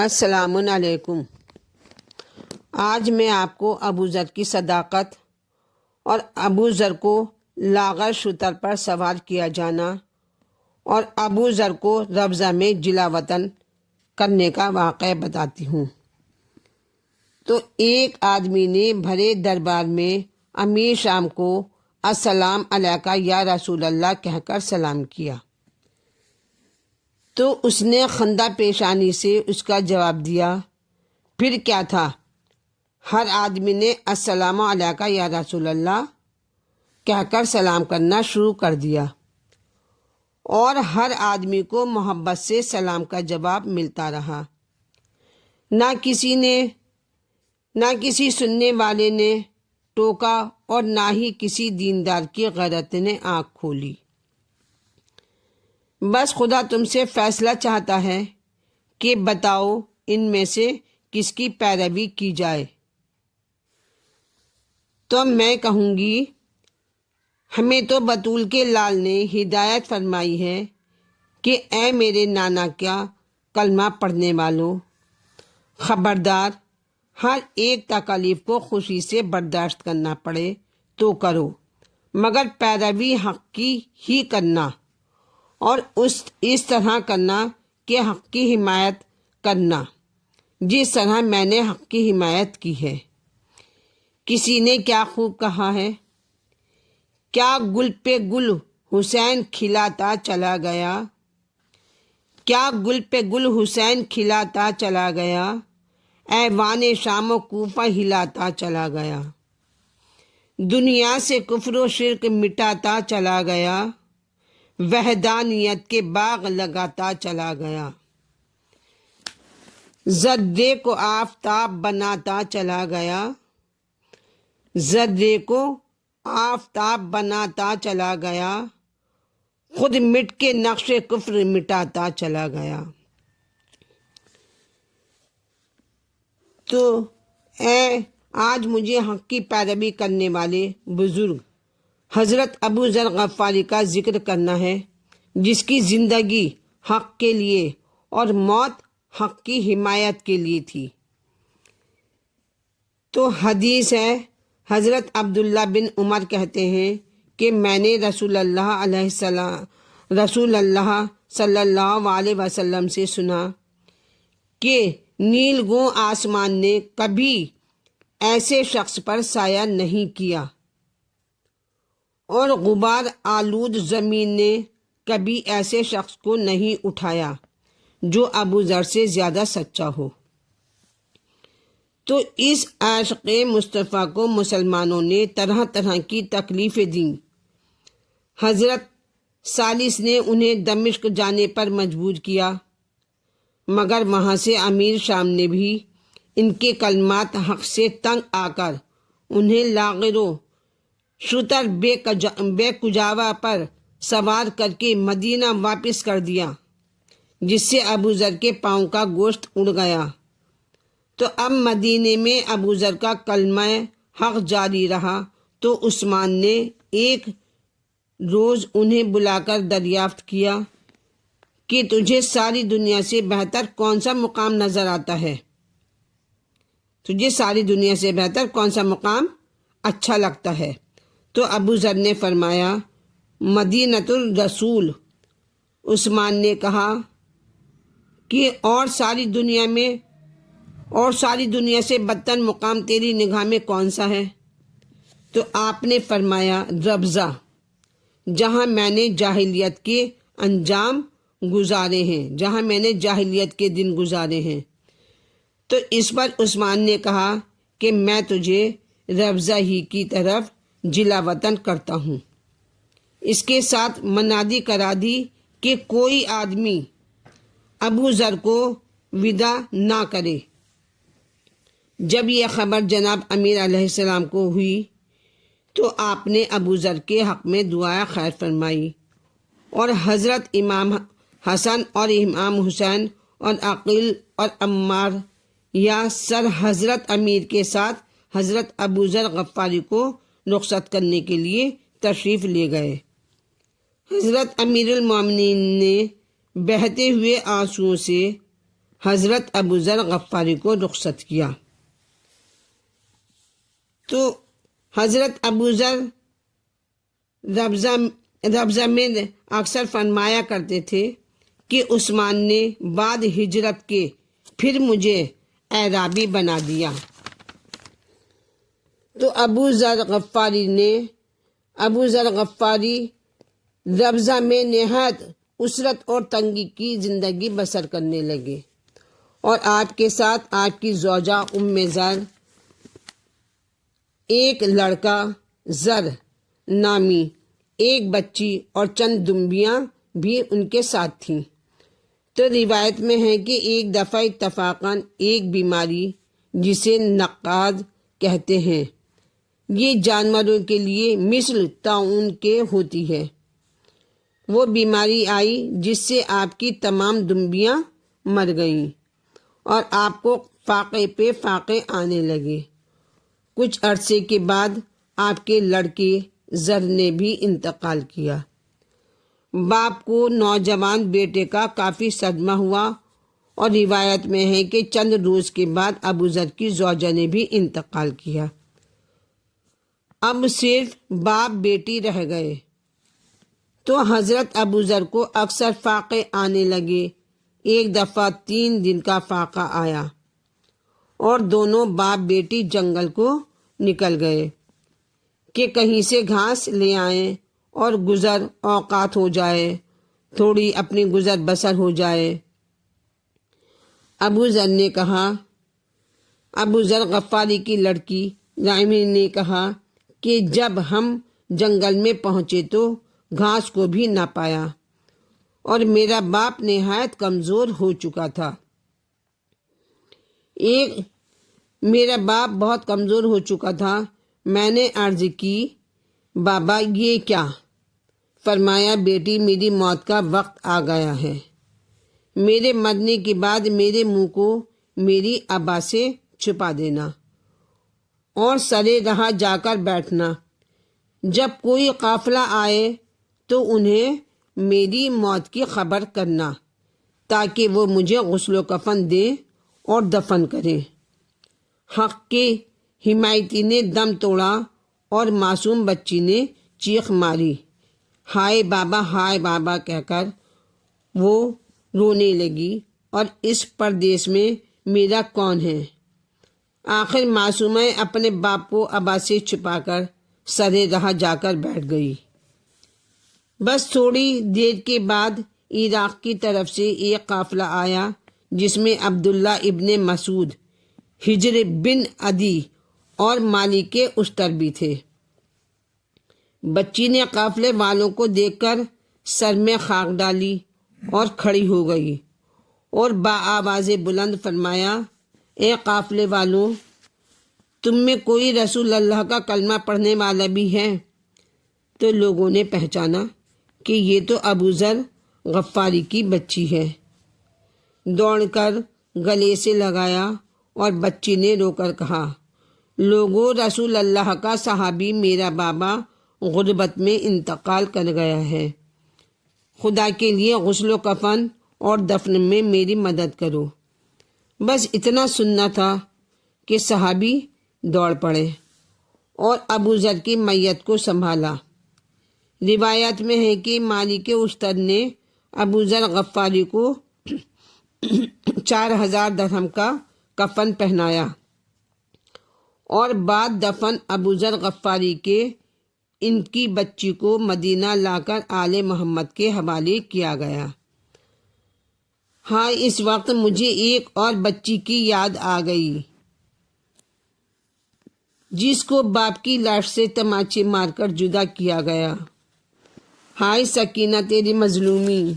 السلام علیکم۔ آج میں آپ کو ابو ذر کی صداقت اور ابو ذر کو لاغر شتر پر سوار کیا جانا اور ابو ذر کو ربضہ میں جلا وطن کرنے کا واقعہ بتاتی ہوں۔ تو ایک آدمی نے بھرے دربار میں امیر شام کو السلام علیکہ یا رسول اللہ کہہ کر سلام کیا، تو اس نے خندہ پیشانی سے اس کا جواب دیا۔ پھر کیا تھا، ہر آدمی نے السلام علیکہ یا رسول اللہ کہہ کر سلام کرنا شروع کر دیا، اور ہر آدمی کو محبت سے سلام کا جواب ملتا رہا۔ نہ کسی سننے والے نے ٹوکا اور نہ ہی کسی دیندار کی غیرت نے آنکھ کھولی۔ بس خدا تم سے فیصلہ چاہتا ہے کہ بتاؤ ان میں سے کس کی پیروی کی جائے۔ تو میں کہوں گی، ہمیں تو بطول کے لال نے ہدایت فرمائی ہے کہ اے میرے نانا کا کلمہ پڑھنے والوں، خبردار، ہر ایک تکالیف کو خوشی سے برداشت کرنا پڑے تو کرو، مگر پیروی حق کی ہی کرنا، اور اس طرح کرنا کہ حق کی حمایت کرنا جس طرح میں نے حق کی حمایت کی ہے۔ کسی نے کیا خوب کہا ہے، کیا گل پہ گل حسین کھلاتا چلا گیا، کیا گل پہ گل حسین کھلاتا چلا گیا، ایوان شام و کوفہ ہلاتا چلا گیا، دنیا سے کفر و شرک مٹاتا چلا گیا، وحدانیت کے باغ لگاتا چلا گیا، ذرے کو آفتاب بناتا چلا گیا، ذرے کو آفتاب بناتا چلا گیا، خود مٹ کے نقش کفر مٹاتا چلا گیا۔ تو اے آج مجھے حق کی پیروی کرنے والے بزرگ حضرت ابو ذر غفاری کا ذکر کرنا ہے، جس کی زندگی حق کے لیے اور موت حق کی حمایت کے لیے تھی۔ تو حدیث ہے، حضرت عبداللہ بن عمر کہتے ہیں کہ میں نے رسول اللہ صلی اللہ علیہ وسلم سے سنا کہ نیل گوں آسمان نے کبھی ایسے شخص پر سایہ نہیں کیا، اور غبار آلود زمین نے کبھی ایسے شخص کو نہیں اٹھایا جو ابو ذر سے زیادہ سچا ہو۔ تو اس عاشق مصطفیٰ کو مسلمانوں نے طرح طرح کی تکلیفیں دیں۔ حضرت ثالث نے انہیں دمشق جانے پر مجبور کیا، مگر وہاں سے امیر شام نے بھی ان کے کلمات حق سے تنگ آ کر انہیں لاغروں شتر بے کجاوا پر سوار کر کے مدینہ واپس کر دیا، جس سے ابو ذر کے پاؤں کا گوشت اڑ گیا۔ تو اب مدینے میں ابو ذر کا کلمہ حق جاری رہا، تو عثمان نے ایک روز انہیں بلا کر دریافت کیا کہ تجھے ساری دنیا سے بہتر کون سا مقام نظر آتا ہے، تجھے ساری دنیا سے بہتر کون سا مقام اچھا لگتا ہے؟ تو ابو ذر نے فرمایا مدینۃ الرسول۔ عثمان نے کہا کہ اور ساری دنیا سے بدتر مقام تیری نگاہ میں کون سا ہے؟ تو آپ نے فرمایا ربضہ، جہاں میں نے جاہلیت کے انجام گزارے ہیں، جہاں میں نے جاہلیت کے دن گزارے ہیں۔ تو اس پر عثمان نے کہا کہ میں تجھے ربضہ ہی کی طرف جلا وطن کرتا ہوں۔ اس کے ساتھ منادی کرا دی کہ کوئی آدمی ابو ذر کو وداع نہ کرے۔ جب یہ خبر جناب امیر علیہ السلام کو ہوئی تو آپ نے ابو ذر کے حق میں دعائے خیر فرمائی، اور حضرت امام حسن اور امام حسین اور عقیل اور عمار یا سر حضرت امیر کے ساتھ حضرت ابو ذر غفاری کو رخصت کرنے کے لیے تشریف لے گئے۔ حضرت امیر المومنین نے بہتے ہوئے آنسوؤں سے حضرت ابو ذر غفاری کو رخصت کیا۔ تو حضرت ابو ذر ربضہ میں اکثر فرمایا کرتے تھے کہ عثمان نے بعد ہجرت کے پھر مجھے اعرابی بنا دیا۔ تو ابو ذر غفاری ربضہ میں نہایت اسرت اور تنگی کی زندگی بسر کرنے لگے، اور آپ کے ساتھ آپ کی زوجہ ام ذر، ایک لڑکا زر نامی، ایک بچی اور چند دمبیاں بھی ان کے ساتھ تھیں۔ تو روایت میں ہے کہ ایک دفعہ اتفاقاً ایک بیماری جسے نقاد کہتے ہیں، یہ جانوروں کے لیے مثل طاعون کے ہوتی ہے، وہ بیماری آئی جس سے آپ کی تمام دمبیاں مر گئیں اور آپ کو فاقے پہ فاقے آنے لگے۔ کچھ عرصے کے بعد آپ کے لڑکے زر نے بھی انتقال کیا۔ باپ کو نوجوان بیٹے کا کافی صدمہ ہوا، اور روایت میں ہے کہ چند روز کے بعد ابو ذر کی زوجہ نے بھی انتقال کیا۔ اب صرف باپ بیٹی رہ گئے۔ تو حضرت ابو ذر کو اکثر فاقے آنے لگے۔ ایک دفعہ 3 دن کا فاقہ آیا اور دونوں باپ بیٹی جنگل کو نکل گئے کہ کہیں سے گھاس لے آئیں اور گزر اوقات ہو جائے، تھوڑی اپنی گزر بسر ہو جائے۔ ابو ذر غفاری کی لڑکی رائمی نے کہا کہ جب ہم جنگل میں پہنچے تو گھاس کو بھی نہ پایا، اور میرا باپ نہایت کمزور ہو چکا تھا۔ میرا باپ بہت کمزور ہو چکا تھا۔ میں نے عرض کی، بابا یہ کیا؟ فرمایا، بیٹی میری موت کا وقت آ گیا ہے، میرے مرنے کے بعد میرے منہ کو میری ابا سے چھپا دینا اور سرے رہا جا کر بیٹھنا، جب کوئی قافلہ آئے تو انہیں میری موت کی خبر کرنا تاکہ وہ مجھے غسل و کفن دیں اور دفن کریں۔ حق کے حمایتی نے دم توڑا اور معصوم بچی نے چیخ ماری، ہائے بابا کہہ کر وہ رونے لگی، اور اس پردیس میں میرا کون ہے؟ آخر معصومہ اپنے باپ کو ابا سے چھپا کر سرے رہا جا کر بیٹھ گئی۔ بس تھوڑی دیر کے بعد عراق کی طرف سے ایک قافلہ آیا جس میں عبداللہ ابن مسعود، ہجر بن عدی اور مالک کے اشتر بھی تھے۔ بچی نے قافلے والوں کو دیکھ کر سر میں خاک ڈالی اور کھڑی ہو گئی اور بآواز بلند فرمایا، اے قافلے والوں، تم میں کوئی رسول اللہ کا کلمہ پڑھنے والا بھی ہے؟ تو لوگوں نے پہچانا کہ یہ تو ابو ذر غفاری کی بچی ہے۔ دوڑ کر گلے سے لگایا اور بچی نے رو کر کہا، لوگوں، رسول اللہ کا صحابی میرا بابا غربت میں انتقال کر گیا ہے، خدا کے لیے غسل و کفن اور دفن میں میری مدد کرو۔ بس اتنا سننا تھا کہ صحابی دوڑ پڑے اور ابو ذر کی میت کو سنبھالا۔ روایت میں ہے کہ مالک اشتر نے ابو ذر غفاری کو 4000 درہم کا کفن پہنایا، اور بعد دفن ابو ذر غفاری کے ان کی بچی کو مدینہ لا کر آل محمد کے حوالے کیا گیا۔ ہاں، اس وقت مجھے ایک اور بچی کی یاد آ گئی جس کو باپ کی لاش سے تماچے مار کر جدا کیا گیا۔ ہائے سکینہ تیری مظلومی۔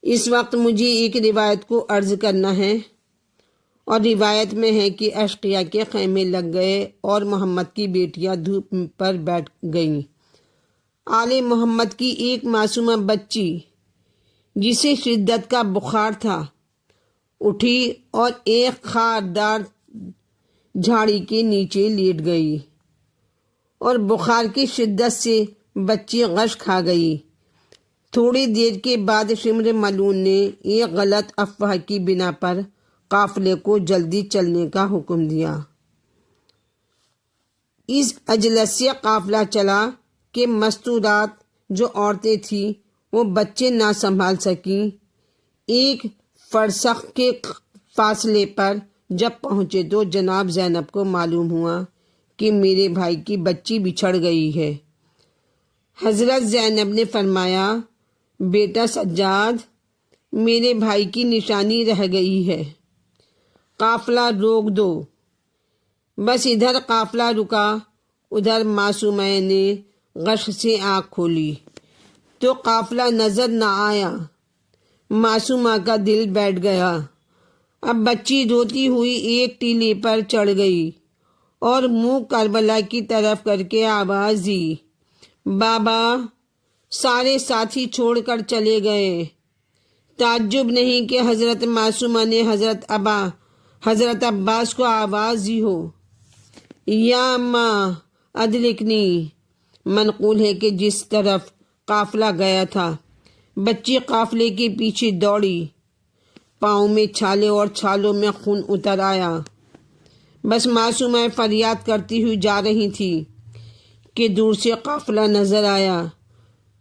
اس وقت مجھے ایک روایت کو عرض کرنا ہے، اور روایت میں ہے کہ اشقیاء کے خیمے لگ گئے اور محمد کی بیٹیاں دھوپ پر بیٹھ گئیں۔ آل محمد کی ایک معصومہ بچی جسے شدت کا بخار تھا اٹھی اور ایک خاردار جھاڑی کے نیچے لیٹ گئی، اور بخار کی شدت سے بچی غش کھا گئی۔ تھوڑی دیر کے بعد شمر ملعون نے ایک غلط افواہ کی بنا پر قافلے کو جلدی چلنے کا حکم دیا۔ اس اجلس سے قافلہ چلا کہ مستورات جو عورتیں تھیں وہ بچے نہ سنبھال سکیں۔ ایک فرسخ کے فاصلے پر جب پہنچے تو جناب زینب کو معلوم ہوا کہ میرے بھائی کی بچی بچھڑ گئی ہے۔ حضرت زینب نے فرمایا، بیٹا سجاد، میرے بھائی کی نشانی رہ گئی ہے، قافلہ روک دو۔ بس ادھر قافلہ رکا، ادھر معصومہ نے غش سے آنکھ کھولی تو قافلہ نظر نہ آیا۔ معصومہ کا دل بیٹھ گیا۔ اب بچی روتی ہوئی ایک ٹیلے پر چڑھ گئی اور منہ کربلا کی طرف کر کے آواز دی، بابا! سارے ساتھی چھوڑ کر چلے گئے۔ تعجب نہیں کہ حضرت معصومہ نے حضرت عباس کو آواز دی ہو، یا اماں ادرکنی۔ منقول ہے کہ جس طرف قافلہ گیا تھا بچی قافلے کے پیچھے دوڑی، پاؤں میں چھالے اور چھالوں میں خون اتر آیا۔ بس معصومہ فریاد کرتی ہوئی جا رہی تھی کہ دور سے قافلہ نظر آیا۔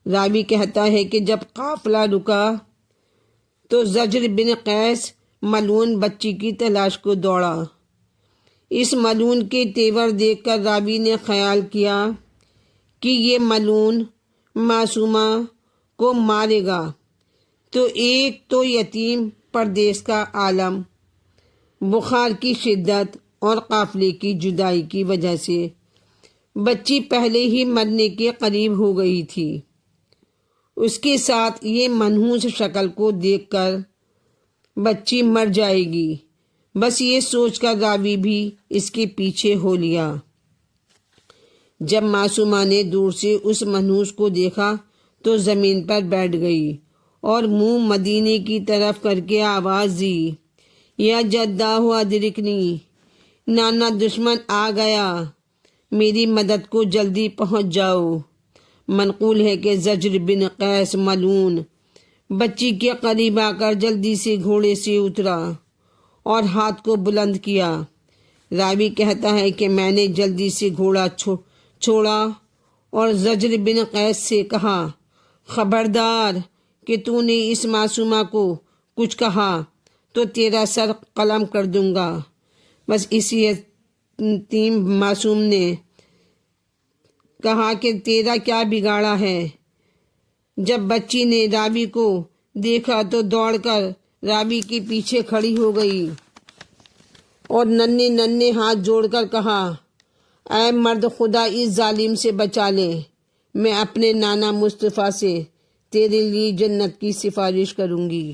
راوی کہتا ہے کہ جب قافلہ رکا تو زجر بن قیس ملعون بچی کی تلاش کو دوڑا۔ اس ملعون کے تیور دیکھ کر راوی نے خیال کیا کہ یہ ملعون معصومہ کو مارے گا، تو ایک تو یتیم پردیس کا عالم، بخار کی شدت اور قافلے کی جدائی کی وجہ سے بچی پہلے ہی مرنے کے قریب ہو گئی تھی، اس کے ساتھ یہ منحوس شکل کو دیکھ کر بچی مر جائے گی۔ بس یہ سوچ کر راوی بھی اس کے پیچھے ہو لیا۔ جب معصومہ نے دور سے اس منحوس کو دیکھا تو زمین پر بیٹھ گئی اور منہ مدینے کی طرف کر کے آواز دی، یا جدہ ادرکنی، نانا دشمن آ گیا، میری مدد کو جلدی پہنچ جاؤ۔ منقول ہے کہ زجر بن قیس ملعون بچی کے قریب آ کر جلدی سے گھوڑے سے اترا اور ہاتھ کو بلند کیا۔ راوی کہتا ہے کہ میں نے جلدی سے گھوڑا چھوڑا اور زجر بن قیس سے کہا، خبردار کہ تو نے اس معصومہ کو کچھ کہا تو تیرا سر قلم کر دوں گا۔ بس اسی یتیم معصوم نے کہا کہ تیرا کیا بگاڑا ہے؟ جب بچی نے راوی کو دیکھا تو دوڑ کر راوی کے پیچھے کھڑی ہو گئی اور ننھے ننھے ہاتھ جوڑ کر کہا، اے مرد خدا، اس ظالم سے بچا لے، میں اپنے نانا مصطفیٰ سے تیرے لیے جنت کی سفارش کروں گی۔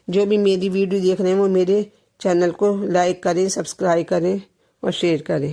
جو بھی میری ویڈیو دیکھ رہے ہیں وہ میرے چینل کو لائک کریں، سبسکرائب کریں اور شیئر کریں۔